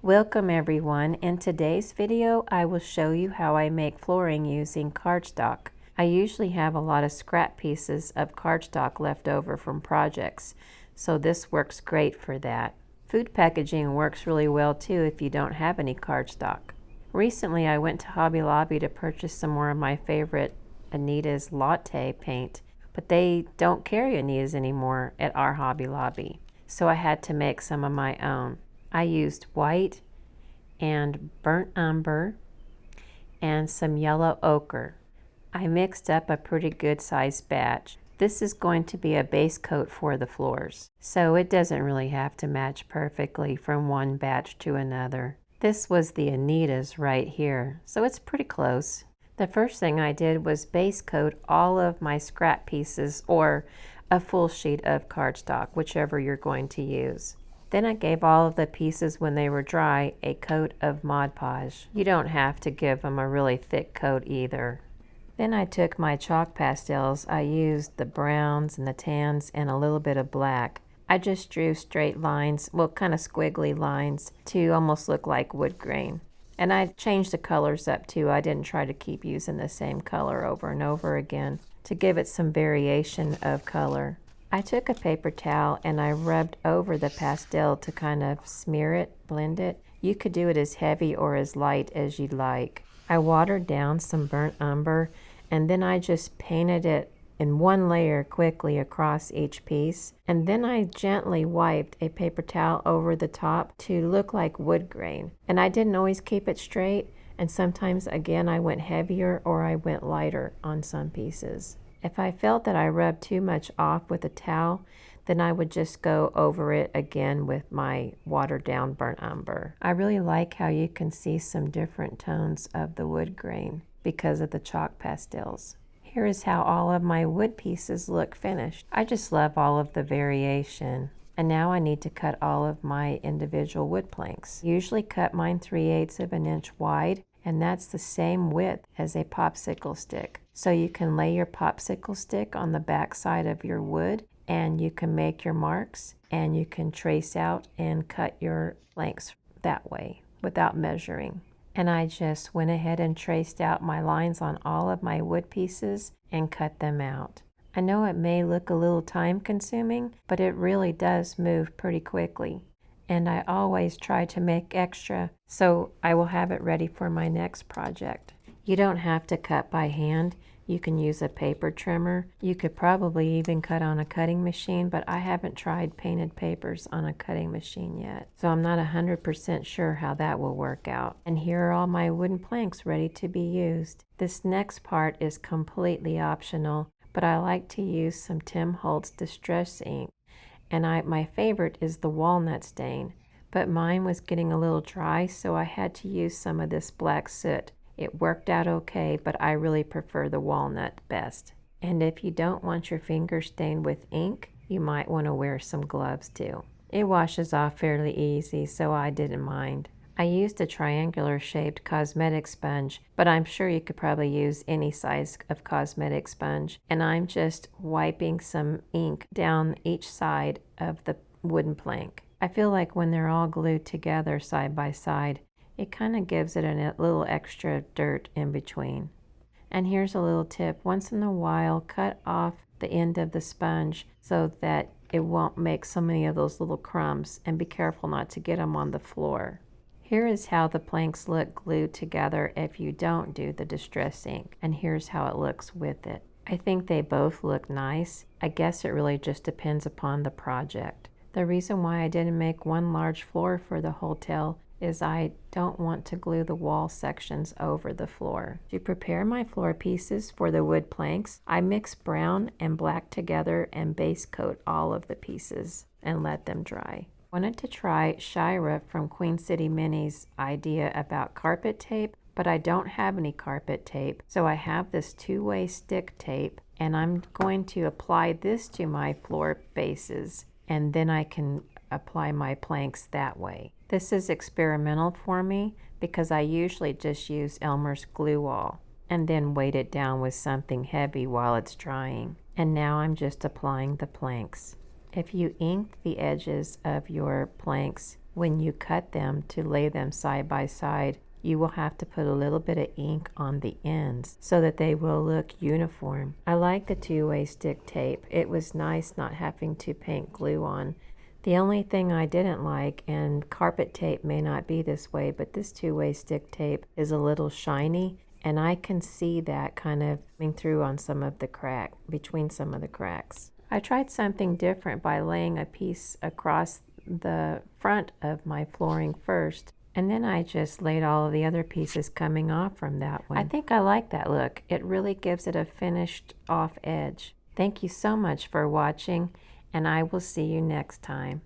Welcome everyone. In today's video, I will show you how I make flooring using cardstock. I usually have a lot of scrap pieces of cardstock left over from projects, so this works great for that. Food packaging works really well too if you don't have any cardstock. Recently, I went to Hobby Lobby to purchase some more of my favorite Anitas Latte paint, but they don't carry Anitas anymore at our Hobby Lobby, so I had to make some of my own. I used white and burnt umber and some yellow ochre. I mixed up a pretty good sized batch. This is going to be a base coat for the floors, so it doesn't really have to match perfectly from one batch to another. This was the Anitas right here, so it's pretty close. The first thing I did was base coat all of my scrap pieces or a full sheet of cardstock, whichever you're going to use. Then I gave all of the pieces when they were dry a coat of Mod Podge. You don't have to give them a really thick coat either. Then I took my chalk pastels. I used the browns and the tans and a little bit of black. I just drew straight lines, well, kind of squiggly lines, to almost look like wood grain. And I changed the colors up too. I didn't try to keep using the same color over and over again to give it some variation of color. I took a paper towel and I rubbed over the pastel to kind of smear it, blend it. You could do it as heavy or as light as you'd like. I watered down some burnt umber and then I just painted it in one layer quickly across each piece, and then I gently wiped a paper towel over the top to look like wood grain. And I didn't always keep it straight, and sometimes again I went heavier or I went lighter on some pieces. If I felt that I rubbed too much off with a towel, then I would just go over it again with my watered down burnt umber. I really like how you can see some different tones of the wood grain because of the chalk pastels. Here is how all of my wood pieces look finished. I just love all of the variation. And now I need to cut all of my individual wood planks. Usually cut mine 3/8 of an inch wide, and that's the same width as a popsicle stick. So you can lay your popsicle stick on the back side of your wood, and you can make your marks, and you can trace out and cut your planks that way without measuring. And I just went ahead and traced out my lines on all of my wood pieces and cut them out. I know it may look a little time consuming, but it really does move pretty quickly. And I always try to make extra, so I will have it ready for my next project. You don't have to cut by hand. You can use a paper trimmer. You could probably even cut on a cutting machine, but I haven't tried painted papers on a cutting machine yet, so I'm not 100% sure how that will work out. And here are all my wooden planks ready to be used. This next part is completely optional, but I like to use some Holtz Distress Ink, and my favorite is the Walnut stain, but mine was getting a little dry, so I had to use some of this black soot. It worked out okay, but I really prefer the walnut best. And if you don't want your fingers stained with ink, you might want to wear some gloves too. It washes off fairly easy, so I didn't mind. I used a triangular shaped cosmetic sponge, but I'm sure you could probably use any size of cosmetic sponge. And I'm just wiping some ink down each side of the wooden plank. I feel like when they're all glued together side by side, it kind of gives it a little extra dirt in between. And here's a little tip. Once in a while, cut off the end of the sponge so that it won't make so many of those little crumbs, and be careful not to get them on the floor. Here is how the planks look glued together if you don't do the distress ink, and here's how it looks with it. I think they both look nice. I guess it really just depends upon the project. The reason why I didn't make one large floor for the hotel is I don't want to glue the wall sections over the floor. To prepare my floor pieces for the wood planks, I mix brown and black together and base coat all of the pieces and let them dry. I wanted to try Shira from Queen City Mini's idea about carpet tape, but I don't have any carpet tape, so I have this two-way stick tape, and I'm going to apply this to my floor bases, and then I can apply my planks that way. This is experimental for me because I usually just use Elmers Glue-All and then weight it down with something heavy while it's drying. And now I'm just applying the planks. If you ink the edges of your planks, when you cut them to lay them side by side, you will have to put a little bit of ink on the ends so that they will look uniform. I like the two-way stick tape. It was nice not having to paint glue on. The only thing I didn't like, and carpet tape may not be this way, but this two-way stick tape is a little shiny, and I can see that kind of coming through on some of the crack, between some of the cracks. I tried something different by laying a piece across the front of my flooring first, and then I just laid all of the other pieces coming off from that one. I think I like that look. It really gives it a finished off edge. Thank you so much for watching, and I will see you next time.